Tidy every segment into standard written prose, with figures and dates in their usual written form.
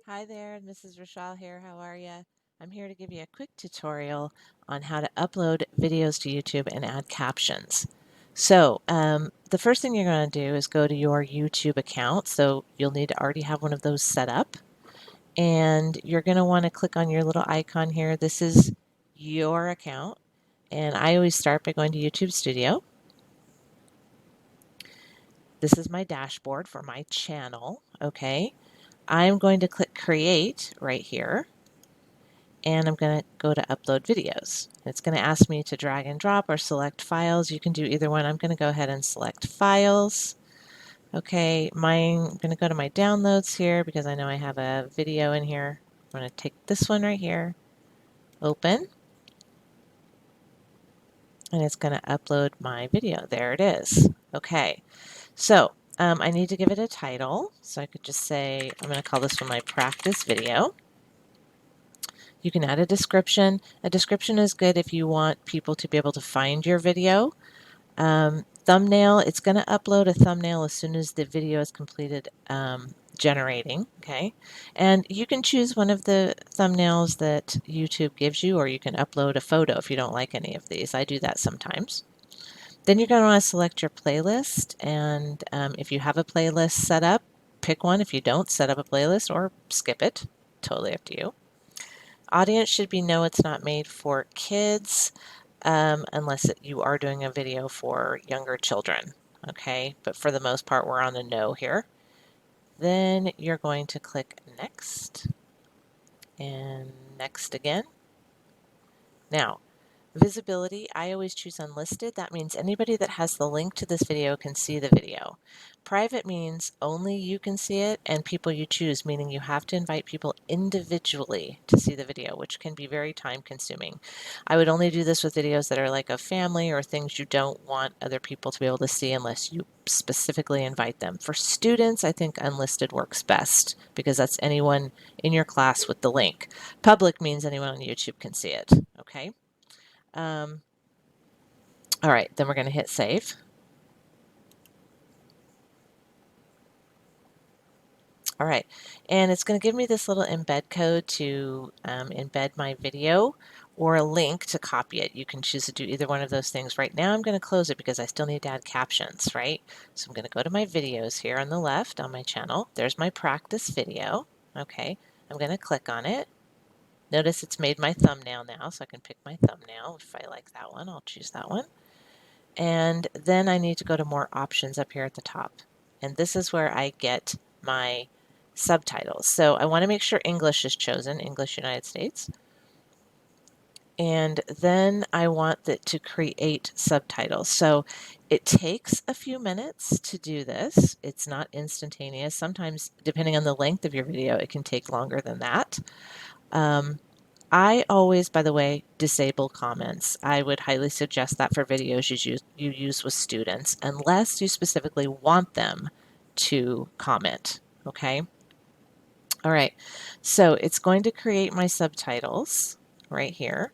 Hi there, Mrs. Rochelle here. How are you? I'm here to give you a quick tutorial on how to upload videos to YouTube and add captions. The first thing you're going to do is go to your YouTube account. So you'll need to already have one of those set up. And you're going to want to click on your little icon here. This is your account. And I always start by going to YouTube Studio. This is my dashboard for my channel. Okay. I'm going to click Create right here. And I'm going to go to upload videos. It's going to ask me to drag and drop or select files. You can do either one. I'm going to go ahead and select files. Okay, I'm going to go to my downloads here because I know I have a video in here. I'm going to take this one right here, open, and it's going to upload my video. There it is. Okay, so I need to give it a title. So I could just say, I'm going to call this one my practice video. You can add a description. A description is good if you want people to be able to find your video. Thumbnail, it's going to upload a thumbnail as soon as the video is completed generating, okay? And you can choose one of the thumbnails that YouTube gives you, or you can upload a photo if you don't like any of these. I do that sometimes. Then you're going to want to select your playlist, and if you have a playlist set up, pick one. If you don't, set up a playlist or skip it. Totally up to you. Audience should be no, it's not made for kids, unless you are doing a video for younger children, okay? But for the most part, we're on a no here. Then you're going to click next, and next again. Now, visibility, I always choose unlisted. That means anybody that has the link to this video can see the video. Private means only you can see it and people you choose, meaning you have to invite people individually to see the video, which can be very time consuming. I would only do this with videos that are like a family or things you don't want other people to be able to see unless you specifically invite them. For students, I think unlisted works best because that's anyone in your class with the link. Public means anyone on YouTube can see it, okay? All right, then we're going to hit save. All right, and it's going to give me this little embed code to embed my video or a link to copy it. You can choose to do either one of those things. Right now I'm going to close it because I still need to add captions, right? So I'm going to go to my videos here on the left on my channel. There's my practice video. Okay, I'm going to click on it. Notice it's made my thumbnail now, so I can pick my thumbnail. If I like that one, I'll choose that one. And then I need to go to more options up here at the top. And this is where I get my subtitles. So I want to make sure English is chosen, English United States. And then I want it to create subtitles. So it takes a few minutes to do this. It's not instantaneous. Sometimes, depending on the length of your video, it can take longer than that. I always, by the way, disable comments. I would highly suggest that for videos you use with students, unless you specifically want them to comment, okay? All right, so it's going to create my subtitles right here.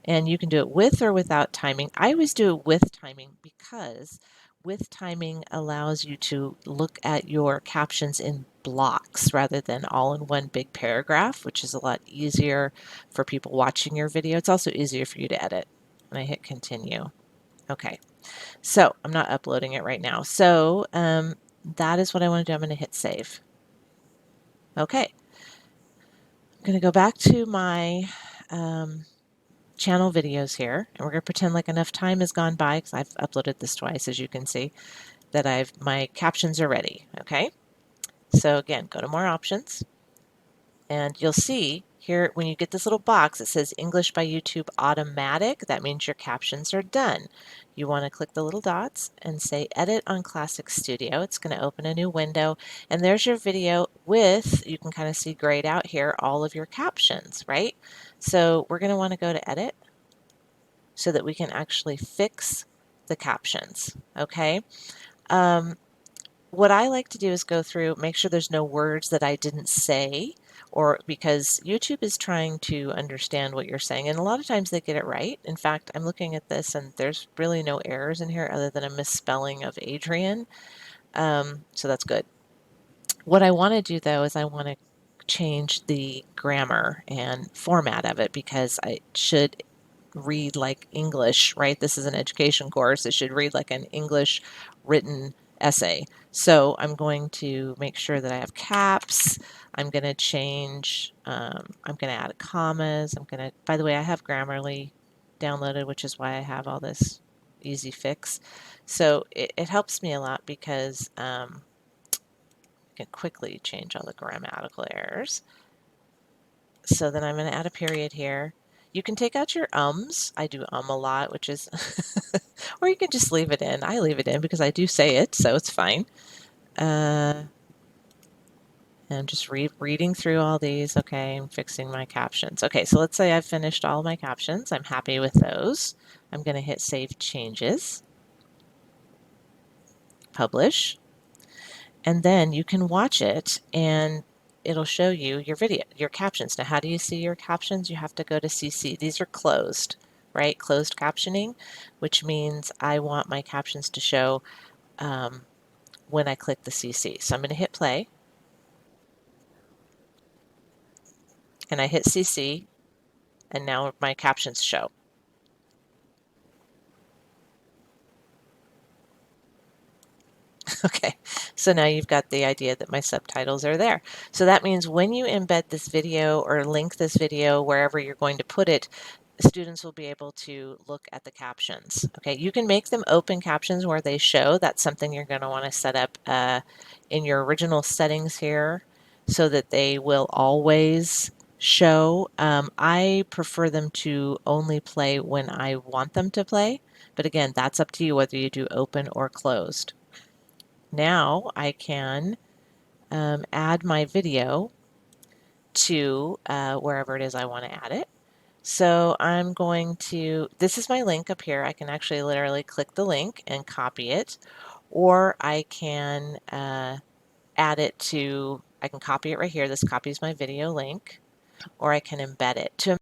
And you can do it with or without timing. I always do it with timing because with timing allows you to look at your captions in blocks rather than all in one big paragraph, which is a lot easier for people watching your video. It's also easier for you to edit. And I hit continue. Okay, so I'm not uploading it right now. So that is what I want to do. I'm going to hit save. Okay, I'm going to go back to my channel videos here, and we're going to pretend like enough time has gone by because I've uploaded this twice, as you can see, that my captions are ready. Okay, so again, go to more options, and you'll see here when you get this little box, it says English by YouTube Automatic. That means your captions are done. You want to click the little dots and say Edit on Classic Studio. It's going to open a new window, and there's your video with, you can kind of see grayed out here, all of your captions, right? So we're going to want to go to Edit so that we can actually fix the captions, okay? What I like to do is go through, make sure there's no words that I didn't say, or because YouTube is trying to understand what you're saying, and a lot of times they get it right. In fact, I'm looking at this and there's really no errors in here other than a misspelling of Adrian, so that's good. What I want to do though is I want to change the grammar and format of it because I should read like English, right? This is an education course. It should read like an English written essay. So I'm going to make sure that I have caps. I'm going to change, I'm going to add commas. I'm going to, by the way, I have Grammarly downloaded, which is why I have all this easy fix. So it helps me a lot because I can quickly change all the grammatical errors. So then I'm going to add a period here. You can take out your ums. I do a lot, which is, or you can just leave it in. I leave it in because I do say it, so it's fine. And I'm just reading through all these. Okay, I'm fixing my captions. Okay, so let's say I've finished all my captions. I'm happy with those. I'm going to hit Save Changes, Publish, and then you can watch it and it'll show you your video, your captions. Now, how do you see your captions? You have to go to CC. These are closed, right? Closed captioning, which means I want my captions to show when I click the CC. So I'm going to hit play and I hit CC and now my captions show. Okay, so now you've got the idea that my subtitles are there. So that means when you embed this video or link this video wherever you're going to put it, students will be able to look at the captions. Okay, you can make them open captions where they show. That's something you're going to want to set up in your original settings here so that they will always show. I prefer them to only play when I want them to play, but again, that's up to you whether you do open or closed. Now I can add my video to wherever it is I want to add it. So I'm going to, this is my link up here. I can actually literally click the link and copy it, or I can add it to, I can copy it right here. This copies my video link, or I can embed it. To